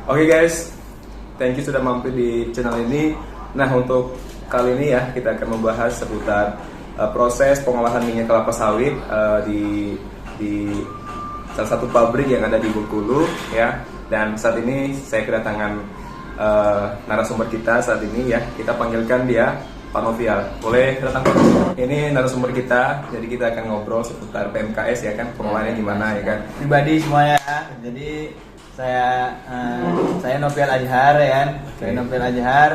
Oke guys, thank you sudah mampir di channel ini. Nah, untuk kali ini ya kita akan membahas seputar proses pengolahan minyak kelapa sawit di salah satu pabrik yang ada di Bengkulu ya. Dan saat ini saya kedatangan narasumber kita saat ini ya. Kita panggilkan dia Pak Novial. Boleh datang Pak? Ini narasumber kita. Jadi kita akan ngobrol seputar PMKS ya kan, pengolahannya gimana ya kan. Pribadi semuanya. Jadi saya Novial Ajhar ya kan. Saya Novial Ajhar.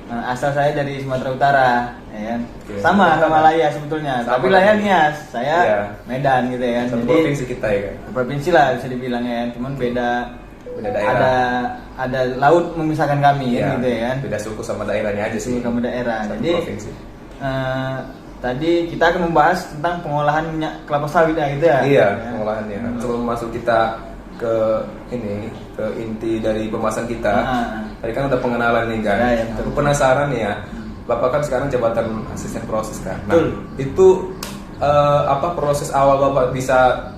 Asal saya dari Sumatera Utara ya kan. Sama Laya sebetulnya. Tapi Laya Nias, saya Medan gitu ya kan. Jadi provinsi kita ya kan. Provinsi lah bisa dibilang ya, cuman beda daerah. Ada laut memisahkan kami ya, gitu ya kan. Beda suku sama daerahnya aja sih. Sama daerah. Satu Jadi provinsi. Tadi kita akan membahas tentang pengolahan minyak kelapa sawit ya gitu ya. Iya, pengolahannya. Sebelum masuk kita ke inti dari pembahasan kita. Tadi kan udah pengenalan nih kan. Ya, Aku penasaran nih ya. Bapak kan sekarang jabatan asisten proses kan. Nah, itu apa proses awal Bapak bisa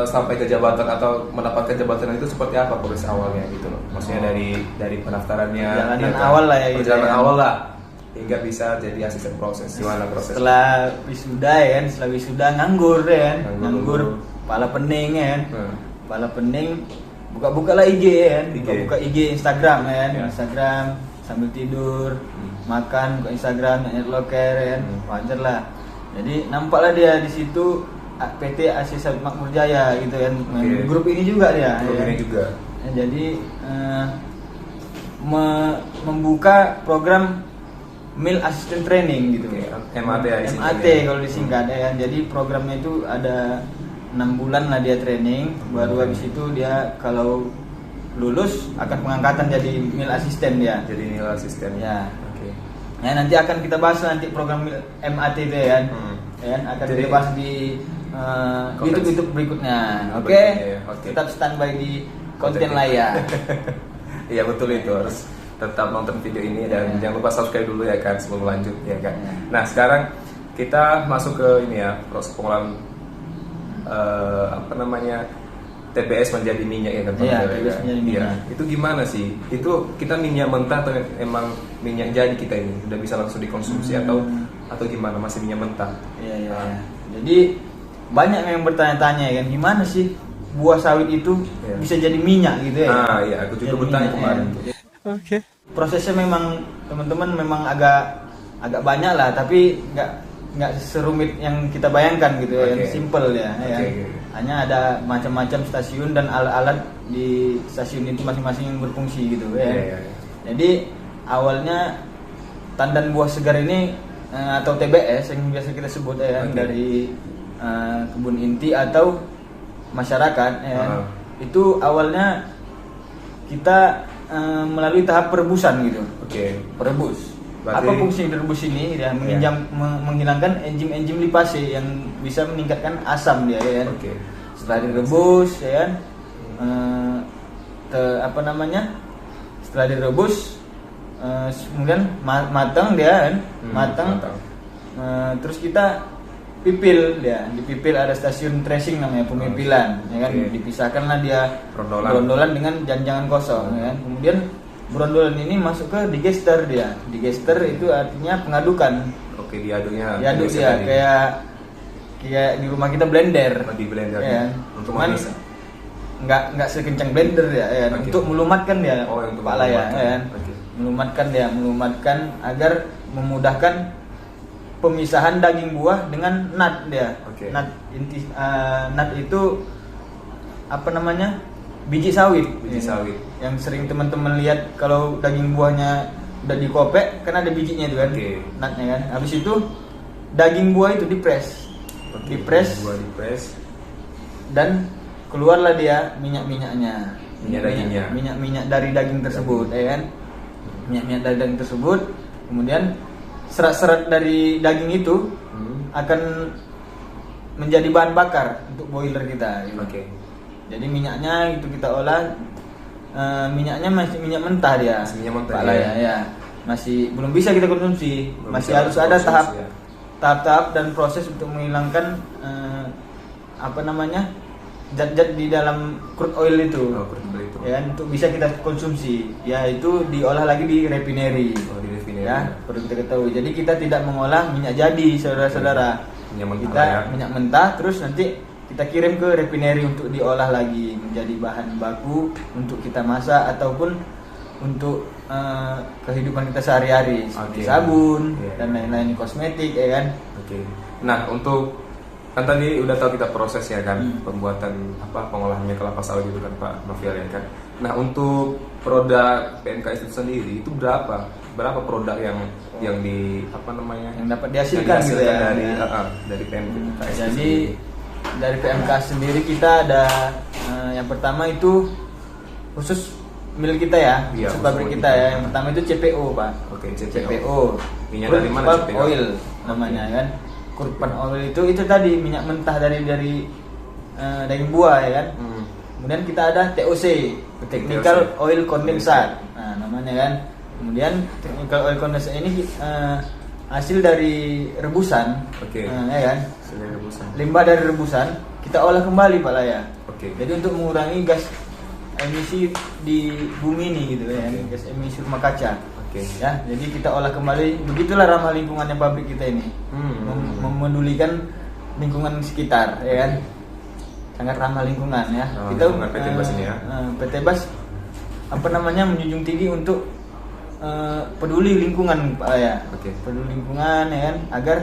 sampai ke jabatan atau mendapatkan jabatan itu seperti apa proses awalnya gitu loh. Maksudnya dari pendaftarannya, perjalanan awal lah ya gitu. Perjalanan awal lah hingga bisa jadi asisten proses. Gimana proses? Setelah wisuda ya kan, setelah wisuda nganggur ya kan. Nganggur kepala pening ya kan. Kepala pening buka-buka lah IG ya kan. Buka IG Instagram ya kan. Instagram sambil tidur, makan buka Instagram, loker ya kan. Wajar lah. Jadi nampaklah dia di situ PT Asia Sawit Makmur Jaya gitu kan. Grup ini juga dia. Grup ini juga. Jadi membuka program Mil Assistant Training gitu. MAT ya. MAT kalau disingkat ya. Jadi programnya itu ada 6 bulan lah dia training. Baru habis itu dia kalau lulus akan pengangkatan jadi Mil Assistant dia. Jadi Mil Assistant. Ya. Ya nanti akan kita bahas nanti program MAT itu ya kan. Ya, akan kita bahas di YouTube berikutnya. Oke. Tetap standby di konten Laya. Iya betul itu, harus tetap nonton video ini dan jangan lupa subscribe dulu ya kan sebelum lanjut ya kan. Nah sekarang kita masuk ke ini ya, proses pengolahan TBS menjadi minyak ya kan. TBS menjadi minyak. Itu gimana sih? Itu kita minyak mentah atau emang minyak jadi kita ini udah bisa langsung dikonsumsi atau gimana, masih minyak mentah? Iya. Jadi banyak yang bertanya-tanya ya kan, gimana sih buah sawit itu bisa jadi minyak gitu ya? Iya, aku juga bertanya kemarin. Oke. Prosesnya memang teman-teman memang agak banyak lah, tapi nggak serumit yang kita bayangkan gitu ya, yang simple ya. Hanya ada macam-macam stasiun dan alat-alat di stasiun itu masing-masing yang berfungsi gitu ya. Jadi awalnya tandan buah segar ini atau TBS yang biasa kita sebut ya, dari kebun inti atau masyarakat ya. Itu awalnya kita melalui tahap perebusan gitu. Perebus. Berarti, apa fungsi direbus ini? Dia menghilangkan enzim-enzim lipase yang bisa meningkatkan asam dia ya. Setelah direbus ya, setelah direbus kemudian matang dia kan, matang. Terus kita pipil dia, dipipil ada stasiun tracing namanya pemipilan ya kan. Dipisahkanlah dia brondolan dengan jangan kosong ya kan. Kemudian brondolan ini masuk ke digester dia. Digester itu artinya pengadukan. Diaduk dia kayak di rumah kita blender. Di blender ya. Untuk memisah. Enggak sekencang blender ya. Untuk melumatkan dia kepala ya. Melumatkan agar memudahkan pemisahan daging buah dengan nut dia. Nut itu biji sawit. Yang sering teman-teman lihat kalau daging buahnya udah dikopek kan ada bijinya itu kan. Nutnya kan. Habis itu daging buah itu dipres. Dipres dan keluarlah dia minyak-minyaknya. Minyak dari daging tersebut ya kan. Minyak dari daging tersebut kemudian serat-serat dari daging itu akan menjadi bahan bakar untuk boiler kita gitu. Jadi minyaknya itu kita olah, minyaknya masih minyak mentah dia. Masih belum bisa kita konsumsi. Masih harus ada tahap-tahap dan proses untuk menghilangkan zat-zat di dalam crude oil itu. ya kan, untuk bisa kita konsumsi, yaitu diolah lagi di refinery. Oh, di refinery. Ya, perlu kita ketahui. Jadi kita tidak mengolah minyak jadi, saudara-saudara. Minyak mentah Kita ya. minyak mentah, terus nanti kita kirim ke refinery untuk diolah lagi menjadi bahan baku untuk kita masak ataupun untuk kehidupan kita sehari-hari seperti sabun dan lain-lain, kosmetik, ya kan. Oke. Nah, untuk kan tadi udah tahu kita prosesnya kan, pembuatan pengolahan minyak kelapa sawit itu kan Pak Novel ya kan. Nah, untuk produk PMKS itu sendiri itu berapa produk yang di yang dapat dihasilkan gitu ya dari PMKS. Jadi dari PMKS sendiri kita ada yang pertama itu khusus milik kita ya, pabrik kita ya. Yang pertama itu CPO, Pak. Oke, CPO. Minyak dari mana CPO? Oil namanya kan. Crude palm oil itu tadi minyak mentah dari daging buah ya kan. Kemudian kita ada TOC, Technical Oil Condensate. Nah, namanya kan. Kemudian Technical Oil Condensate ini hasil dari rebusan. Ya kan. Hasil dari rebusan. Limbah dari rebusan kita olah kembali Pak Laya. Jadi untuk mengurangi gas emisi di bumi ini gitu ya, gas emisi rumah kaca. Ya, jadi kita olah kembali. Begitulah ramah lingkungannya pabrik kita ini. Memedulikan lingkungan sekitar, ya kan. Sangat ramah lingkungan ya. Kita PT Bas ini ya. PT Bas menjunjung tinggi untuk peduli lingkungan Pak ya. Peduli lingkungan ya kan, agar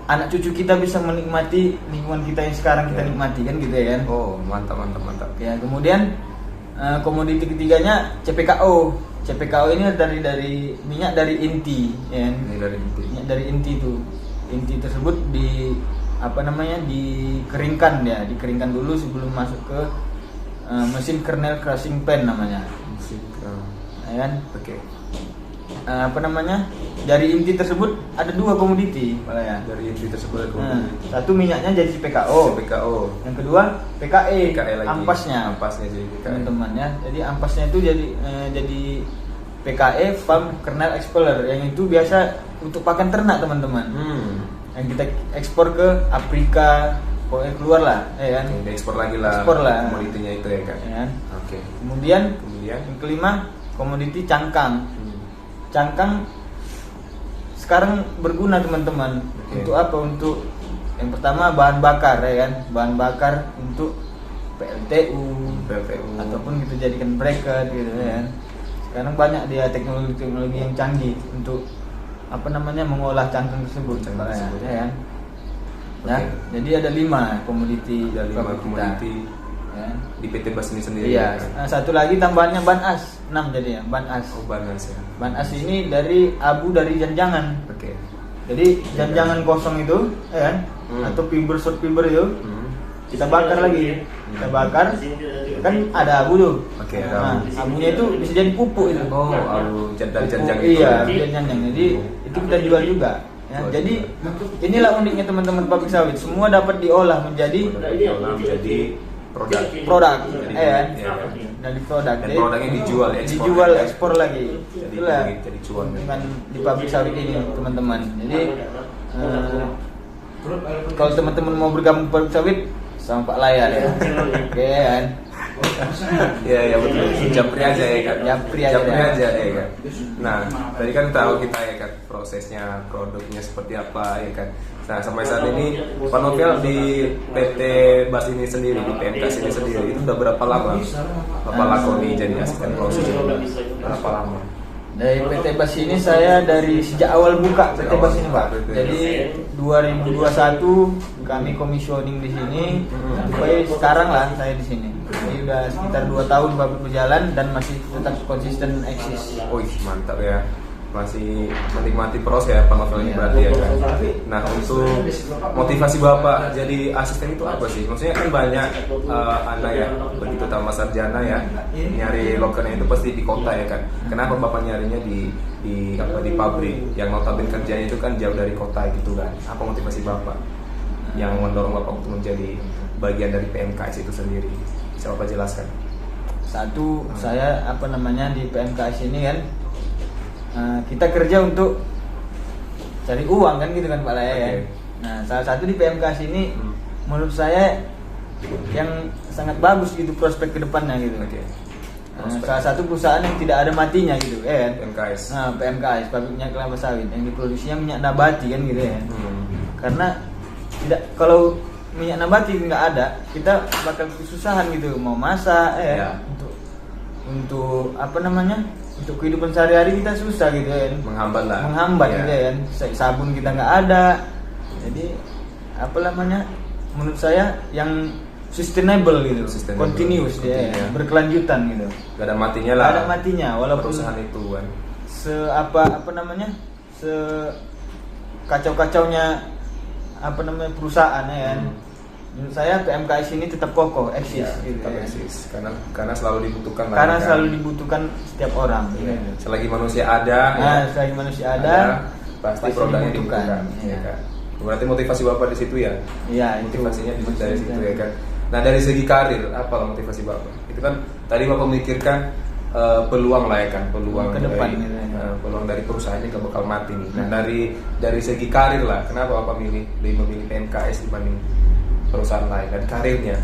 anak cucu kita bisa menikmati lingkungan kita yang sekarang kita nikmati kan gitu ya kan. Oh, mantap. Ya, kemudian komoditi ketiganya CPKO. CPKO ini dari minyak dari inti, ya. Minyak dari inti itu. Inti tersebut dikeringkan dulu sebelum masuk ke mesin kernel crushing pan namanya. Ya kan? Dari inti tersebut ada dua komoditi, ya. Dari inti tersebut ada komoditi. Satu minyaknya jadi CPKO. Yang kedua PKE ampasnya jadi PKE. Teman-teman ya. Jadi ampasnya itu jadi PKE Palm Kernel Expeller, yang itu biasa untuk pakan ternak teman-teman. Yang kita ekspor ke Afrika, pokoknya keluar lah, ya kan. Ekspor lagi lah. Komoditinya itu ya kan. Ya. Kemudian yang kelima komoditi cangkang. Cangkang sekarang berguna teman-teman. Untuk apa? Untuk yang pertama bahan bakar ya kan, bahan bakar untuk PLTU ataupun kita jadikan bracket gitu ya kan. Sekarang banyak dia teknologi yang canggih untuk mengolah cangkang tersebut ya kan. Ya, jadi ada 5 komoditi ya, di PT Bas ini sendiri. Iya. Nah, satu lagi tambahannya ban as 6 jadi ya, ban as. Ban as ya. Ban as ini dari abu dari janjangan. Jadi janjangan kosong itu, ya kan? Atau short fiber itu, kita bakar lagi. Kita bakar, kan ada abu tuh. Nah, abunya itu bisa jadi pupuk itu. Oh, abu dari janjang itu. Iya, janjang. Jadi itu kita jual juga. Ya, jadi inilah uniknya teman-teman pabrik sawit. Semua dapat diolah menjadi produk, dari produk. Dan produknya dijual ekspor lagi. Itulah jadi cuan dengan di pabrik sawit ini teman-teman. Jadi kalau teman-teman mau bergabung pabrik sawit sama Pak Layar ya. Oke kan. Iya betul. Japri aja ya kan. Japri aja ya kan. Nah, tadi kan tahu kita ya kan prosesnya, produknya seperti apa ya kan. Nah, sampai saat ini Pak Novel di PT Bas ini sendiri, di PMKS ini sendiri itu udah berapa lama? Bapak lakoni jadi asisten proses berapa lama? Dari PT Bas ini saya dari sejak awal buka PT Bas ini Pak. Jadi 2021 kami komisioning di sini sampai sekarang lah saya di sini. Jadi udah sekitar 2 tahun pabrik berjalan dan masih tetap konsisten eksis. Mantap ya. Masih menikmati proses ya Pak Novel ini berarti ya kan. Nah, untuk motivasi Bapak jadi asisten itu apa sih? Maksudnya kan banyak anak ya, begitu tamat sarjana ya, nyari lokernya itu pasti di kota ya kan. Kenapa Bapak nyarinya di pabrik yang notabene kerjanya itu kan jauh dari kota gitu kan? Apa motivasi Bapak yang mendorong Bapak untuk menjadi bagian dari PMKS itu sendiri? Bisa Bapak jelaskan? Satu, saya di PMKS ini kan kita kerja untuk cari uang kan gitu kan Pak Laya ya. Nah, salah satu di PMKS ini menurut saya yang sangat bagus gitu prospek ke depannya gitu. salah satu perusahaan yang tidak ada matinya gitu kan. PMKS. Nah, PMKS, pabrik minyak kelapa sawit yang diproduksinya minyak nabati kan gitu ya. Karena tidak, kalau minyak nabati nggak ada, kita bakal kesusahan gitu mau masak Ya. untuk apa namanya, untuk kehidupan sehari-hari kita susah gitu kan, menghambat Ya. gitu kan. Sabun kita nggak ada, jadi apa namanya, menurut saya yang sustainable gitu, continuous ya, berkelanjutan gitu, gak ada matinya lah, gak ada matinya walaupun perusahaan itu kan apa namanya, se kacau-kacaunya apa namanya perusahaan ya kan. Menurut saya PMKS ini tetap kokoh, eksis ya, gitu tetap ya. eksis karena selalu dibutuhkan lah, Karena kan? selalu dibutuhkan setiap orang. Ya. Gitu. Selagi manusia ada, Selagi manusia ada, pasti produknya dibutuhkan. Ya. Kan? Berarti motivasi Bapak di situ ya? Iya, motivasinya dari situ ya kan. Nah, dari segi karir, apa motivasi Bapak? Itu kan tadi Bapak memikirkan peluang lah ya kan, peluang ke depan dari, gitu ya. peluang dari perusahaannya gak bakal mati nih. Nah, dari segi karir lah, kenapa Bapak lebih memilih PMKS dibanding perusahaan lain dan karirnya?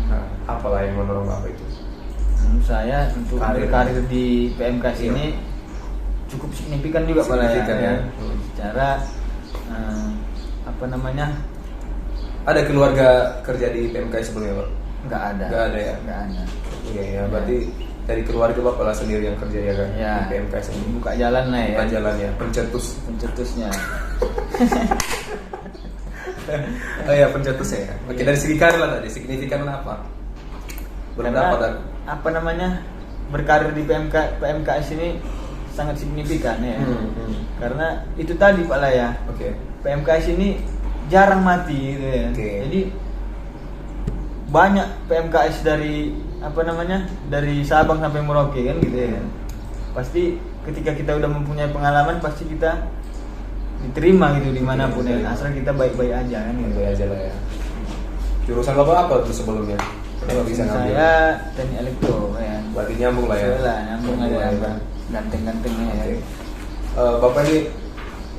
Nah, apalah yang mendorong Bapak itu? Menurut saya untuk karir di PMKS ini cukup signifikan juga Pak ya. Secara apa namanya? Ada keluarga kerja di PMKS sebelumnya, Pak? Nggak ada. Nggak ada ya? Nggak ada. Iya ya, berarti dari keluarga Bapak lah sendiri yang kerja ya kan? Ya. Di PMKS ini. Buka jalan lah ya. Buka jalan ya, pencetusnya. Oh iya, pencetusnya ya. Oke, dari segi karir lah tadi, signifikan apa? Berapa dan apa namanya, berkarir di PMKS ini sangat signifikan ya. Karena itu tadi Pak lah ya. Oke. PMKS ini jarang mati gitu ya. Jadi banyak PMKS dari apa namanya, dari Sabang sampai Merauke kan gitu ya. Pasti ketika kita udah mempunyai pengalaman, pasti kita diterima gitu dimanapun ya, asal kita baik-baik aja kan gitu. Baik aja lah ya. Jurusan Bapak apa tuh sebelumnya? Kenapa bisa ngambil? Saya teknik elektro ya. Berarti nyambung lah ya. Lah, nyambung aja ya. Ganteng-gantengnya ya. Bapak ini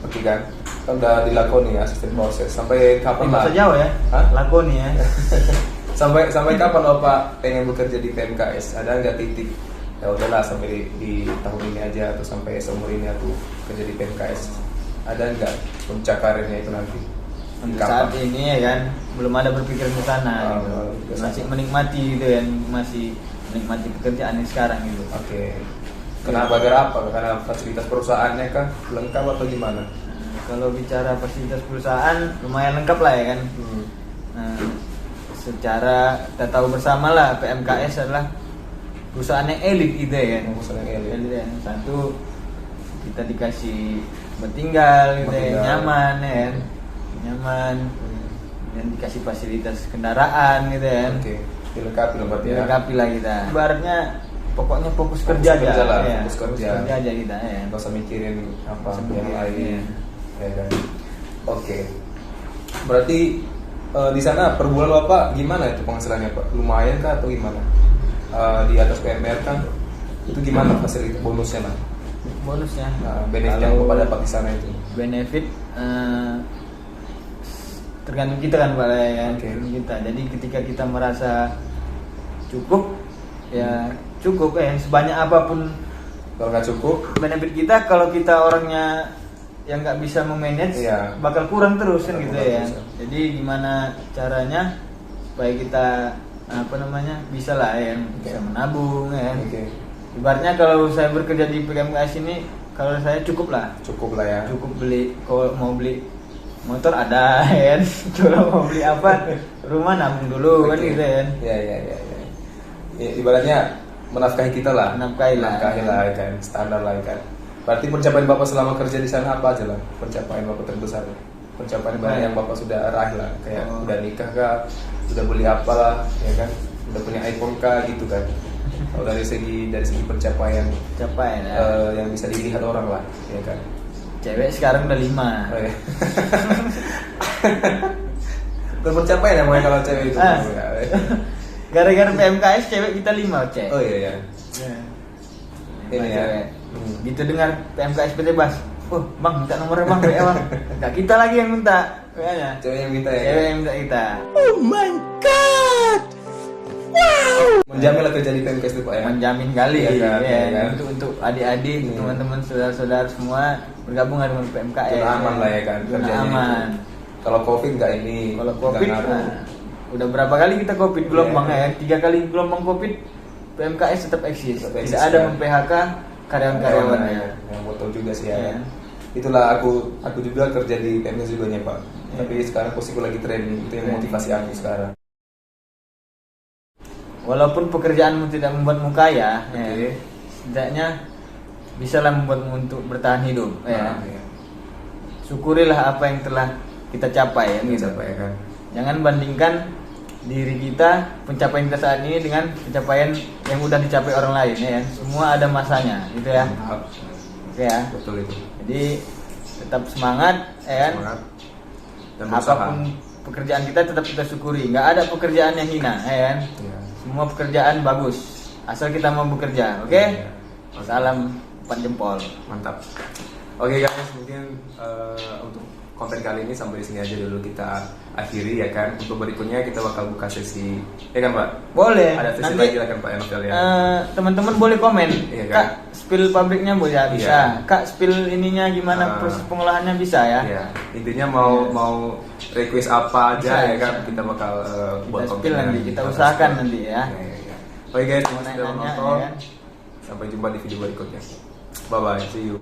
oke kan udah dilakoni ya asisten proses. Sampai kapan lah? Bahasa Jawa ya? Hah? Lakoni ya. sampai kapan Bapak pengen bekerja di PMKS? Ada nggak titik? Ya udahlah sampai di tahun ini aja atau sampai seumur ini aku kerja di PMKS. Ada nggak puncak karirnya itu nanti? Untuk saat ini ya kan belum ada berpikiran ke sana gitu. Masih menikmati gitu ya, masih menikmati pekerjaan yang sekarang gitu. Oke. Kenapa gara apa? Karena fasilitas perusahaannya kan lengkap atau gimana? Kalau bicara fasilitas perusahaan lumayan lengkap lah ya kan. Nah, secara kita tahu bersama lah PMKS adalah perusahaan yang elit gitu ya kan. Perusahaan yang elit. Ya. Satu, kita dikasih bertinggal gitu ya, nyaman ya kan. Nyaman. Dan dikasih fasilitas kendaraan gitu ya kan. Oke. Dilengkapi lah berarti ya. Dilengkapi lah kita. Ibaratnya pokoknya fokus kerja aja lah, ya. fokus kerja aja kita ya. Nggak usah mikirin apa yang lain. Ya kan. Oke. Berarti di sana per bulan Bapak gimana itu penghasilannya Pak? Lumayan kah atau gimana? Di atas PMR kan itu gimana fasilitas bonusnya lah? Bonusnya. Benefit yang Bapak dapat di sana itu? Benefit tergantung kita kan Pak ya. Tergantung kita. Jadi ketika kita merasa cukup ya cukup ya, sebanyak apapun. Kalau nggak cukup Benefit kita kalau kita orangnya yang nggak bisa memanage, bakal kurang terus kan gitu ya. Jadi gimana caranya supaya kita apa namanya bisa lah ya, bisa menabung ya. Ibaratnya kalau saya bekerja di PMKS ini, kalau saya cukup lah ya. Cukup beli, kalau mau beli motor ada ya. Kalau mau beli apa, rumah nabung dulu kan gitu ya. Ya. Ibaratnya menafkahi kita lah. Menafkahi lah kan, standar lah kan. Berarti pencapaian Bapak selama kerja di sana apa aja lah? Pencapaian Bapak terbesar, pencapaian banyak yang Bapak sudah raih lah, kayak udah nikah kah, udah beli apa lah, ya kan, udah punya iPhone kah gitu kan. Kalau dari segi pencapaian yang bisa dilihat orang lah, ya kan. Cewek sekarang udah 5. Oh, ya. Pencapaian namanya kalau cewek itu. Gara-gara PMKS cewek kita 5 cewek. Oh iya. Ini ya. Gitu dengar PMKS PT Bas. Bang minta nomornya bang, WA bang. Enggak kita lagi yang minta. Cewek yang minta ya. Cewek yang minta kita. Oh my god. Menjamin lah kerja di PMK itu Pak ya. Menjamin kali Iya kan, ya, iya kan. untuk adik-adik, teman-teman, saudara-saudara semua bergabung dengan PMKN. Zona aman lah ya kan, Zona kerjanya itu. aman. Kalau COVID nggak ini. Kalau nggak COVID, ngaruh. nah, udah berapa kali kita COVID gelombang Iya. ya? 3 kali gelombang COVID, PMKS tetap eksis. Tetap eksis, Tidak ada kan. mem-PHK karyawan-karyawannya. Yang betul juga sih ya. Iya. Kan? Itulah aku juga kerja di PMK juga nih Pak. Iya. Tapi sekarang posisiku lagi training, itu yang motivasi aku sekarang. Walaupun pekerjaanmu tidak membuatmu kaya, Oke. ya, setidaknya bisalah membuatmu untuk bertahan hidup. Ya. Nah, ya. Syukurilah apa yang telah kita capai. Ya, Ini gitu. siapa ya kan? Jangan bandingkan diri kita, pencapaian kita saat ini dengan pencapaian yang udah dicapai orang lain. Ya. Semua ada masanya, gitu ya. Maaf. Oke ya. Betul itu. Jadi tetap semangat, ya kan? Semangat dan berusaha. Apapun pekerjaan kita tetap kita syukuri. Nggak ada pekerjaan yang hina, ya kan? Ya. Semua pekerjaan bagus, asal kita mau bekerja, oke? Iya. Salam 4 jempol. Mantap. Oke guys, mungkin untuk konten kali ini sampai di sini aja dulu kita akhiri ya kan. Untuk berikutnya kita bakal buka sesi, ya kan Pak? Boleh. Ada sesi Nanti lagi lah kan Pak Novel ya. teman-teman boleh komen. Iya, kan? Kak, spill pabriknya boleh ya? Bisa. Iya. Kak, spill ininya gimana proses pengolahannya bisa ya? Ya, intinya mau request apa aja Bisa, ya kan, bisa. kita bakal buat Kita konten spill nanti, yang kita usahakan respect. nanti ya. Oke guys, Mau sudah nanya-nanya, menonton. ya kan? Sampai jumpa di video berikutnya. Bye bye, see you.